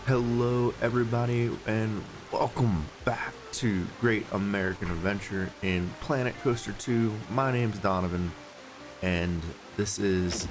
Hello, everybody, and welcome back to Great American Adventure in Planet Coaster 2. My name's Donovan, and this is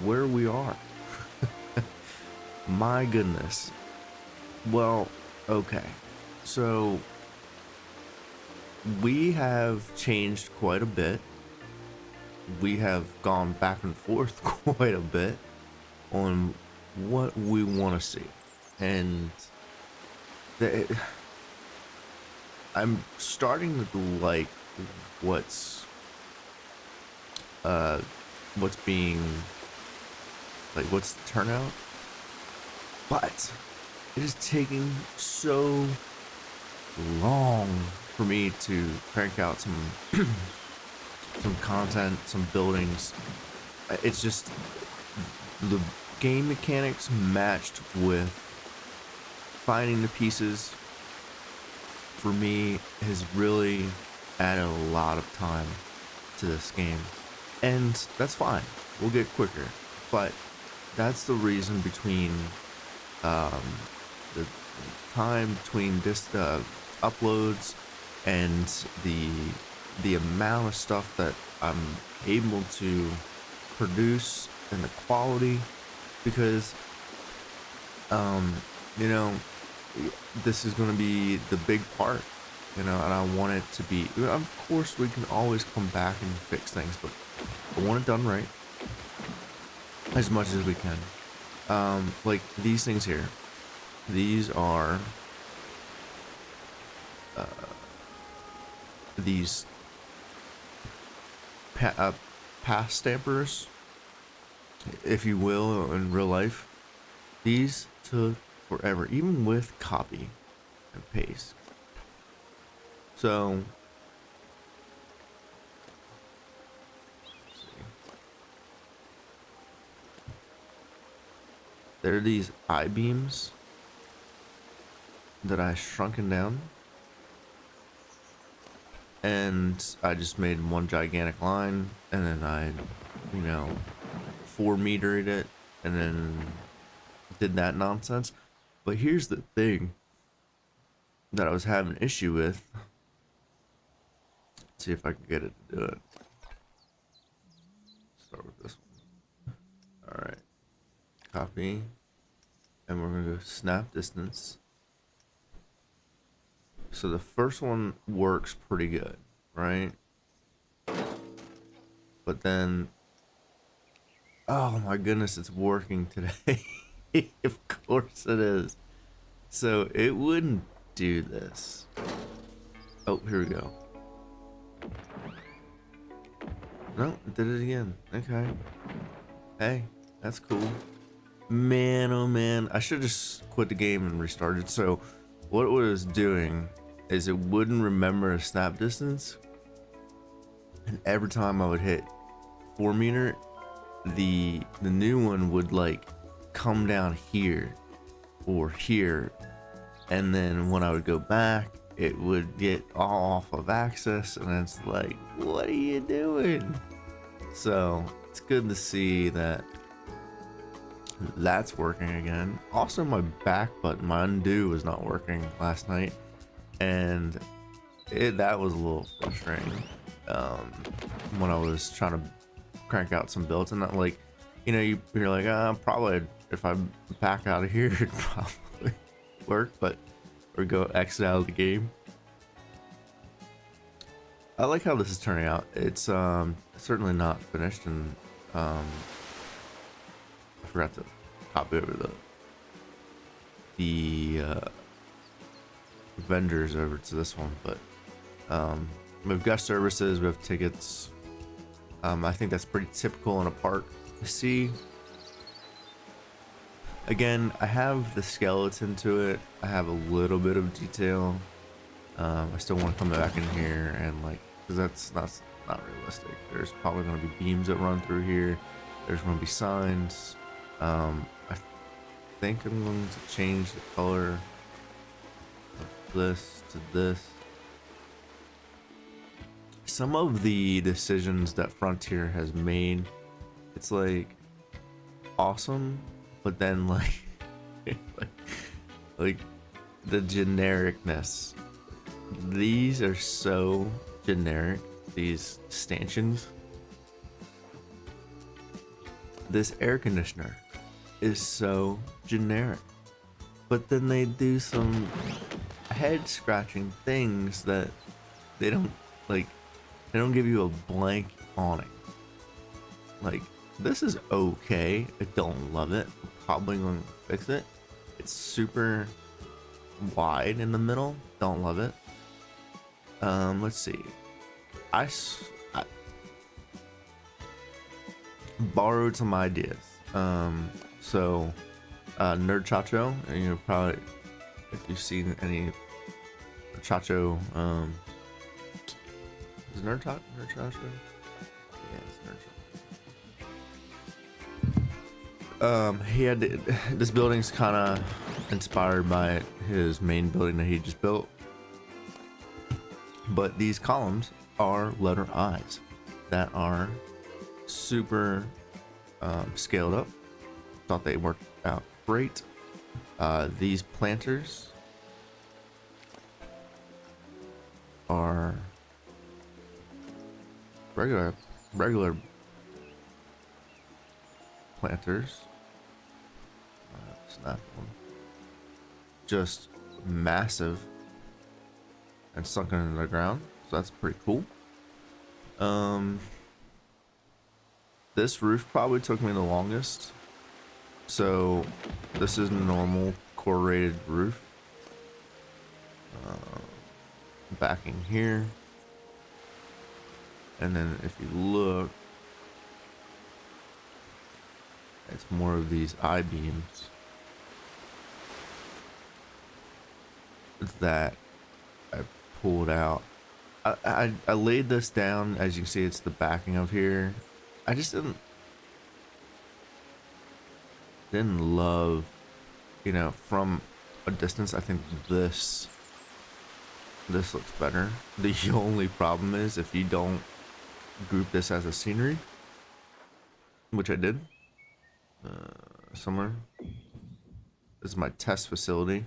where we are. My goodness. Well, okay. So, we have changed quite a bit. We have gone back and forth quite a bit on what we want to see. And the, I'm starting to like what's what's being what's the turnout, but it is taking so long for me to crank out some content, some buildings. It's just the game mechanics matched with finding the pieces for me has really added a lot of time to this game, and that's fine, we'll get quicker, but that's the reason between the time between this uploads and the amount of stuff that I'm able to produce and the quality, because you know, this is going to be the big part, and I want it to be, of course we can always come back and fix things, but I want it done right as much as we can. Like these things here, these are these pass stampers, if you will, in real life. These took forever, even with copy and paste. So there are these I-beams that I shrunken down, and I just made one gigantic line, and then I 4 metered it, and then did that nonsense. But here's the thing that I was having an issue with. Let's see if I can get it to do it. Start with this one. Alright. Copy. And we're going to go snap distance. So the first one works pretty good, right? But then, oh my goodness, it's working today. Of course it is. So it wouldn't do this. Oh, here we go. No, it did it again. Okay. Hey, that's cool. Man, oh man. I should just quit the game and restarted. So what it was doing is it wouldn't remember a snap distance. And every time I would hit 4 meter, the new one would like come down here or here, and then when I would go back it would get all off of axis, and it's like, what are you doing? So it's good to see that that's working again. Also, my back button, my undo, was not working last night, and that was a little frustrating when I was trying to crank out some builds, and not like, you're like, probably if I back out of here it'd probably work, but or go exit out of the game. I like how this is turning out. It's certainly not finished, and I forgot to copy over the vendors over to this one, but we've got services, we have tickets. I think that's pretty typical in a park to see. Again, I have the skeleton to it. I have a little bit of detail. I still want to come back in here and because that's not realistic. There's probably going to be beams that run through here. There's going to be signs. I think I'm going to change the color of this to this. Some of the decisions that Frontier has made, it's like awesome, but then like, like the genericness. These are so generic, these stanchions. This air conditioner is so generic. But then they do some head scratching things that they don't like, they don't give you a blank awning. Like, this is okay. I don't love it. I'm probably going to fix it. It's super wide in the middle. Don't love it. Let's see. I borrowed some ideas. So Nerd Chacho, and you know, probably if you've seen any Chacho, is Nerd Chacho? Yeah, it's Nerd Chacho. He had this building's kind of inspired by his main building that he just built, but these columns are letter I's that are super scaled up. Thought they worked out great. These planters are regular planters. Snap one. Just massive and sunken into the ground, so that's pretty cool. This roof probably took me the longest. So this is a normal core-rated roof. Backing here, and then if you look, it's more of these I-beams that I pulled out. I laid this down. As you can see, it's the backing of here. I just didn't love, you know, from a distance. I think this looks better. The only problem is if you don't group this as a scenery, which I did somewhere. This is my test facility.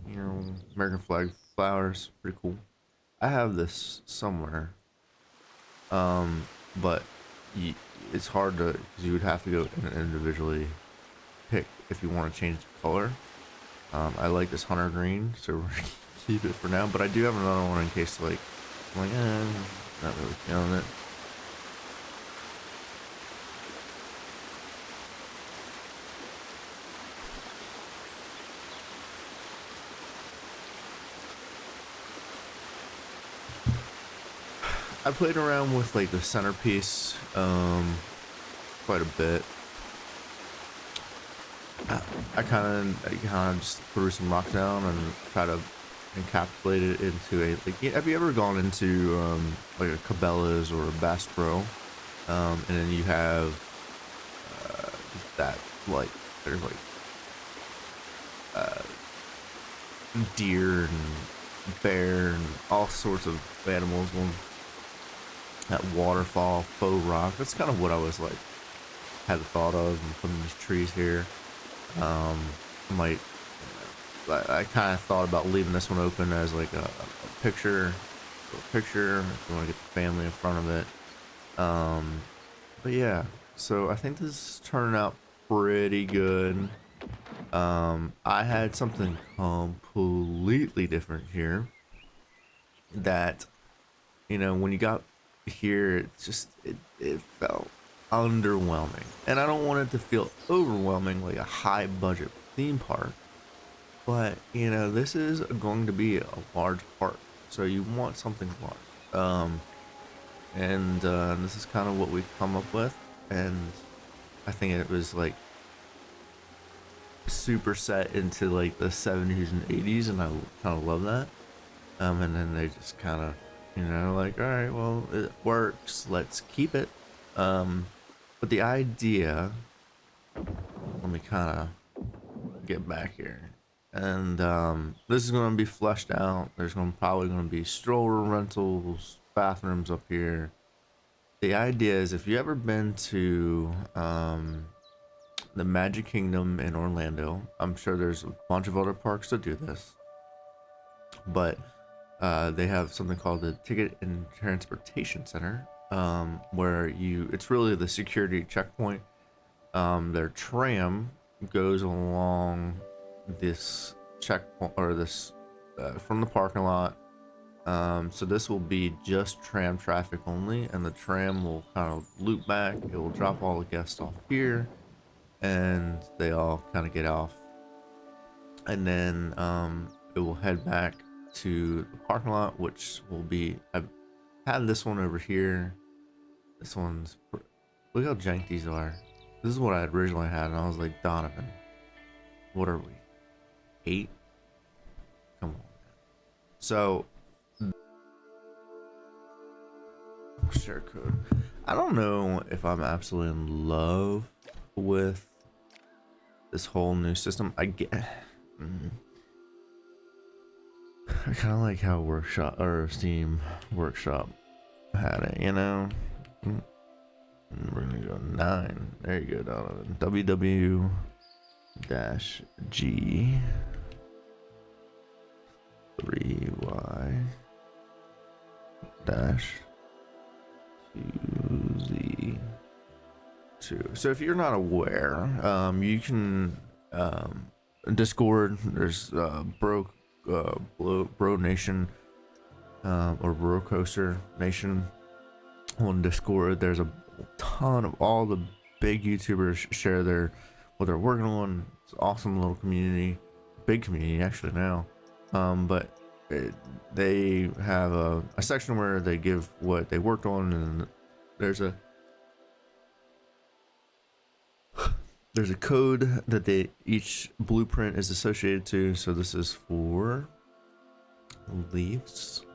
You know, American flag flowers, pretty cool. I have this somewhere, but it's hard to, because you would have to go and individually pick if you want to change the color. I like this hunter green, so we're gonna keep it for now. But I do have another one in case, like, I'm like, not really feeling it. I played around with like the centerpiece quite a bit. I kind of just threw some rocks down and try to encapsulate it into a, like, have you ever gone into like a Cabela's or a Bass Pro, and then you have that, like, there's like deer and bear and all sorts of animals going, that waterfall faux rock. That's kind of what I was like, had the thought of, and putting these trees here. I kind of thought about leaving this one open as like a picture if you want to get the family in front of it. But yeah, so I think this is turning out pretty good. I had something completely different here that, you know, when you got here, it felt underwhelming, and I don't want it to feel overwhelming like a high budget theme park, but you know, this is going to be a large park, so you want something large. And this is kind of what we've come up with, and I think it was like super set into like the 70s and 80s, and I kind of love that. And then they just kind of, you know, like, all right, well, it works, let's keep it. But the idea, let me kind of get back here, and this is going to be fleshed out. There's probably going to be stroller rentals, bathrooms up here. The idea is, if you ever been to the Magic Kingdom in Orlando. I'm sure there's a bunch of other parks that do this, but they have something called the Ticket and Transportation Center, where it's really the security checkpoint. Their tram goes along this checkpoint, or this from the parking lot. So this will be just tram traffic only, and the tram will kind of loop back. It will drop all the guests off here, and they all kind of get off, and then it will head back to the parking lot, which will be, I've had this one over here. This one's, look how jank these are. This is what I originally had, and I was like, Donovan, what are we, 8? Come on. So share code. I don't know if I'm absolutely in love with this whole new system. I kind of like how Workshop or Steam Workshop had it, you know. We're gonna go 9. There you go, Donovan. WW-G 3Y dash 2Z 2. So if you're not aware, you can Discord. There's Bro Nation, or Bro Coaster Nation on Discord. There's a ton of all the big YouTubers share what they're working on. It's an awesome little community, big community actually now. But they have a section where they give what they worked on, and there's a code that each blueprint is associated to. So this is for leaves.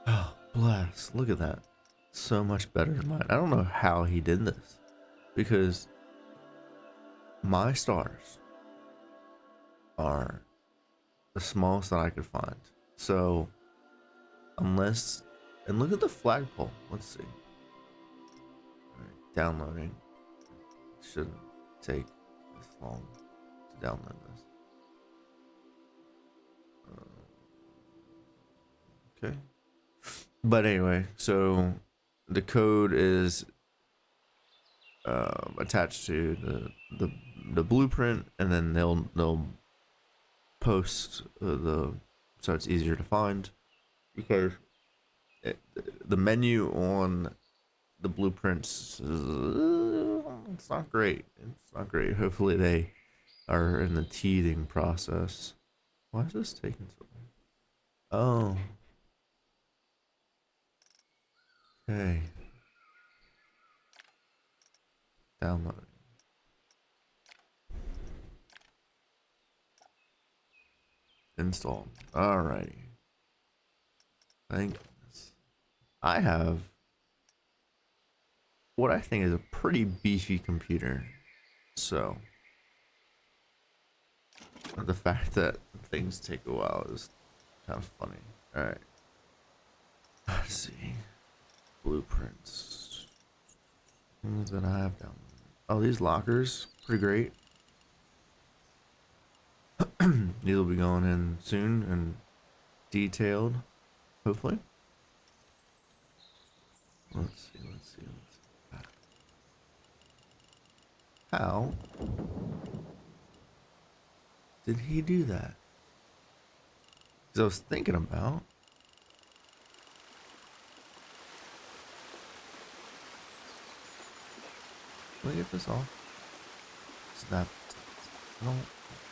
Oh, bless! Look at that. So much better than mine. I don't know how he did this, because my stars are the smallest that I could find. So unless, and look at the flagpole. Let's see. All right, downloading. It shouldn't take this long to download this. Okay. But anyway, so the code is attached to the blueprint, and then they'll post so it's easier to find, because the menu on the blueprints it's not great. Hopefully they are in the teething process. Why is this taking so long? Oh, okay. Downloading. Installed. Alrighty. Thank goodness. I have what I think is a pretty beefy computer. So the fact that things take a while is kind of funny. Alright. Let's see. Blueprints. Things that I have downloaded. Oh, these lockers. Pretty great. These will be going in soon and detailed, hopefully. Let's see. How did he do that? Because I was thinking about, let me get this off. Snap. No.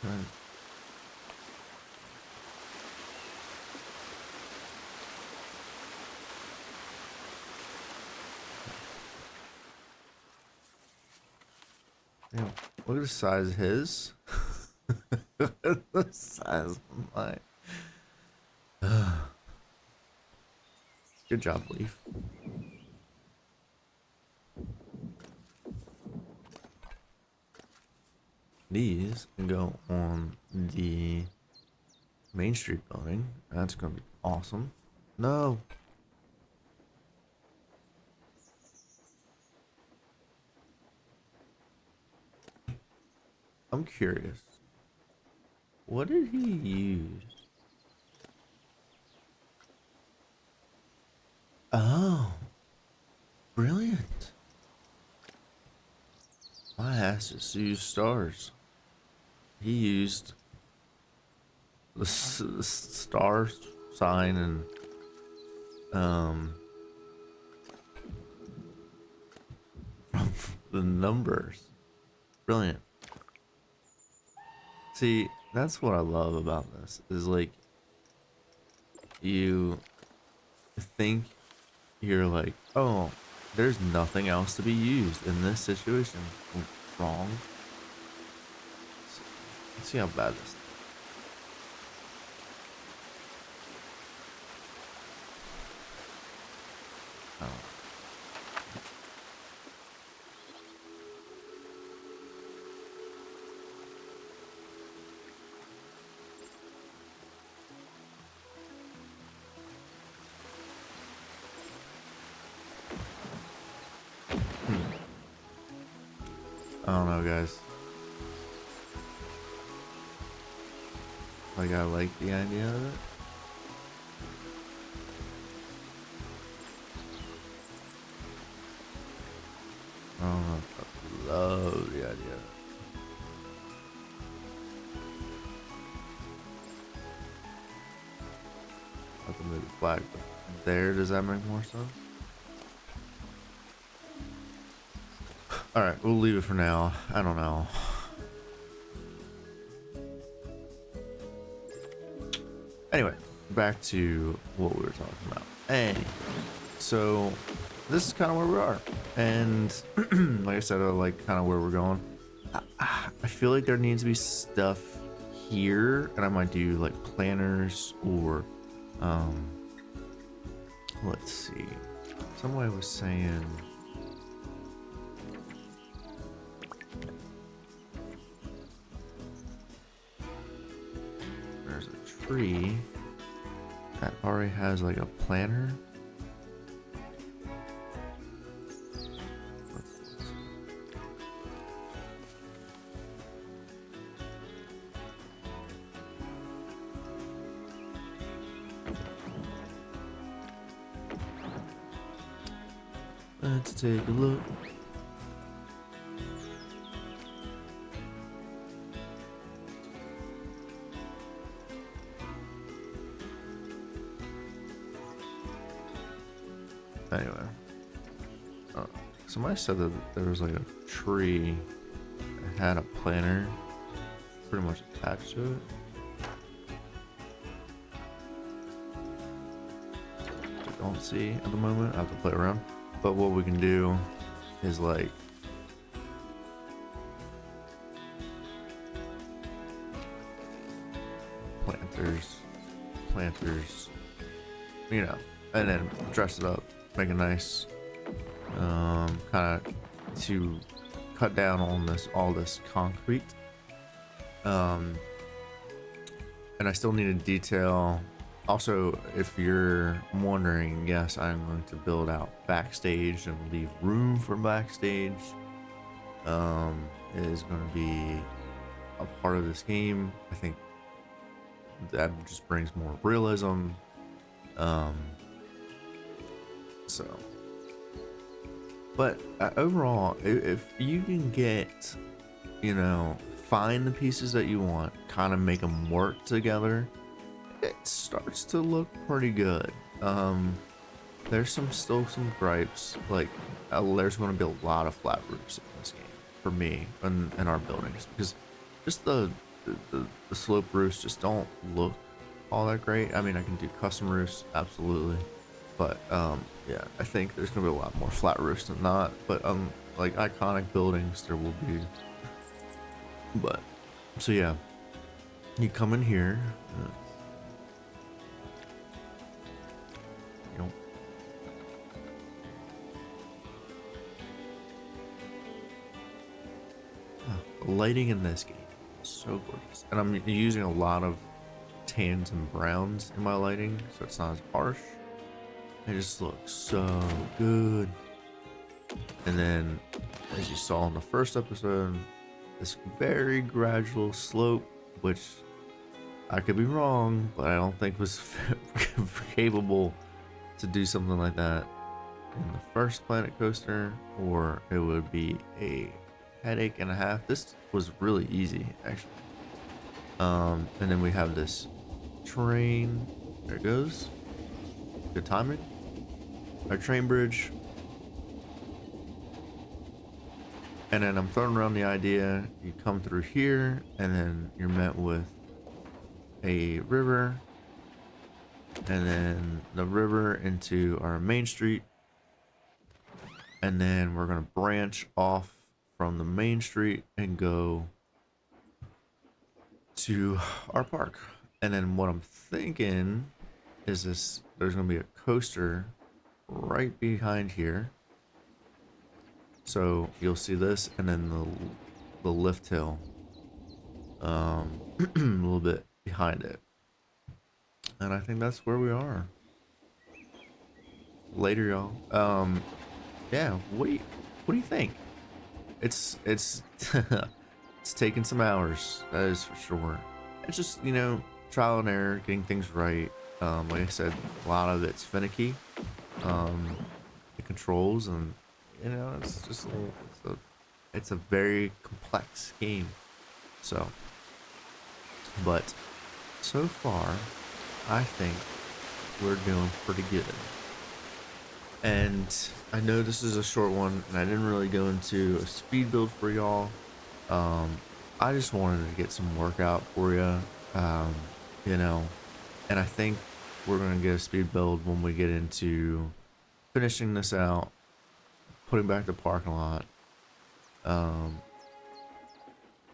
Right. Damn, look at the size of his. The size of mine. Good job, Leaf. These can go on the Main Street building. That's gonna be awesome. No. I'm curious. What did he use? Oh, brilliant. My ass just used stars. He used the star sign and um the numbers. Brilliant. See, that's what I love about this is like you think you're like, oh, there's nothing else to be used in this situation. Wrong. Let's see how bad this is. Oh. I don't know, guys. Like, I like the idea of it. I don't know if I love the idea of it. Not to move the flag, but there, does that make more sense? Alright, we'll leave it for now. I don't know. Anyway, back to what we were talking about. Anyway, so this is kind of where we are. And like I said, I like kind of where we're going. I feel like there needs to be stuff here, and I might do like planners or let's see. Somebody was saying there's a tree that already has like a planter. Let's take a look. Anyway, somebody said that there was like a tree that had a planter pretty much attached to it. Which I don't see at the moment. I have to play around. But what we can do is like planters, you know, and then dress it up, make it nice, kind of to cut down on all this concrete. And I still need a detail. Also, if you're wondering, yes, I'm going to build out backstage and leave room for backstage. It is going to be a part of this game. I think that just brings more realism. But overall, if you can get, you know, find the pieces that you want, kind of make them work together, it starts to look pretty good. There's still some gripes, like there's going to be a lot of flat roofs in this game for me and our buildings, because just the slope roofs just don't look all that great. I mean, I can do custom roofs, absolutely, but yeah, I think there's going to be a lot more flat roofs than not. But like iconic buildings, there will be. But so yeah, you come in here. Lighting in this game is so gorgeous, and I'm using a lot of tans and browns in my lighting, so it's not as harsh. It just looks so good. And then, as you saw in the first episode, this very gradual slope, which I could be wrong, but I don't think was capable to do something like that in the first Planet Coaster, or it would be a headache and a half. This was really easy, actually. And then we have this train. There it goes. Good timing. Our train bridge. And then I'm throwing around the idea, you come through here, and then you're met with a river, and then the river into our main street, and then we're gonna branch off from the main street and go to our park. And then what I'm thinking is this, there's gonna be a coaster right behind here. So you'll see this, and then the lift hill a little bit behind it. And I think that's where we are. Later, y'all. Yeah, what do you think? It's it's taking some hours, that is for sure. It's just, you know, trial and error, getting things right. Like I said, a lot of it's finicky. The controls, and you know, it's just it's a very complex game. So, but so far, I think we're doing pretty good. And I know this is a short one, and I didn't really go into a speed build for y'all. I just wanted to get some workout for you, you know, and I think we're gonna get a speed build when we get into finishing this out, putting back the parking lot.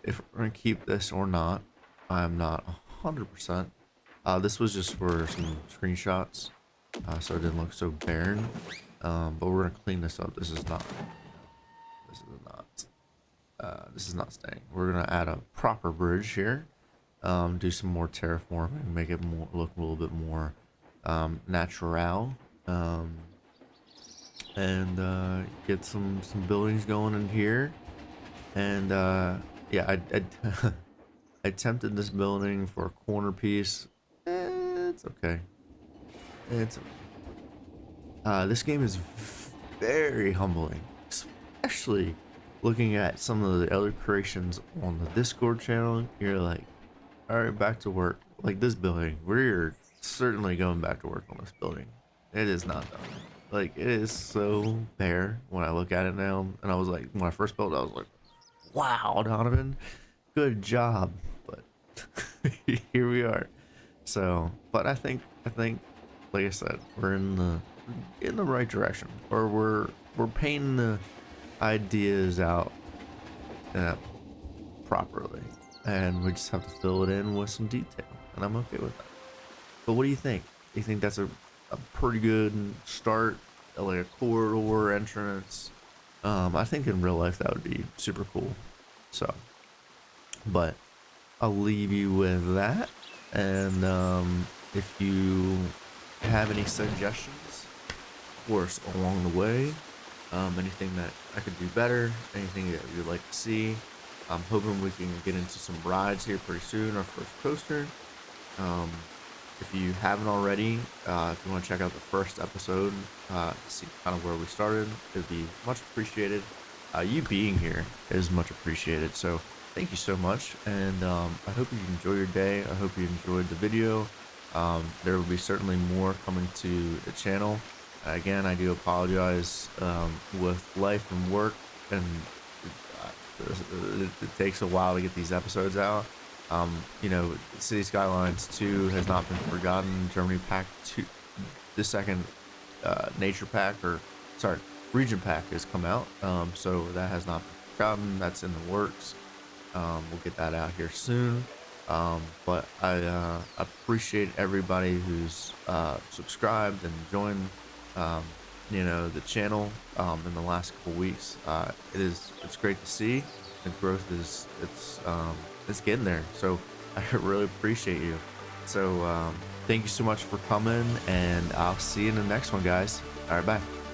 If we're gonna keep this or not, I'm not 100%. This was just for some screenshots, so it didn't look so barren. But we're gonna clean this up. This is not staying. We're gonna add a proper bridge here. Do some more terraforming, make it look a little bit more natural. And get some buildings going in here. And yeah, I I attempted this building for a corner piece. It's okay. It's okay. This game is very humbling, especially looking at some of the other creations on the Discord channel. You're like, all right, back to work. Like this building, we're certainly going back to work on this building. It is not done. Like, it is so bare when I look at it now. And I was like, when I first built it, I was like, wow, Donovan, good job. But here we are. So, but I think, like I said, we're in the right direction, or we're painting the ideas out properly, and we just have to fill it in with some detail, and I'm okay with that. But what do you think? Do you think that's a pretty good start, like a corridor entrance? I think in real life that would be super cool. So, but I'll leave you with that, and if you have any suggestions, of course, along the way, anything that I could do better, anything that you'd like to see, I'm hoping we can get into some rides here pretty soon, our first coaster. If you haven't already, if you want to check out the first episode, to see kind of where we started, it'd be much appreciated. You being here is much appreciated, so thank you so much, and I hope you enjoy your day. I hope you enjoyed the video. There will be certainly more coming to the channel. Again, I do apologize with life and work, and it takes a while to get these episodes out. You know, City Skylines 2 has not been forgotten. Germany Pack 2, the second Nature Pack, or sorry, Region Pack has come out. So that has not been forgotten. That's in the works. We'll get that out here soon. But I appreciate everybody who's subscribed and joined, you know, the channel in the last couple weeks. It's great to see. The growth is it's getting there. So I really appreciate you. So thank you so much for coming, and I'll see you in the next one, guys. All right, bye.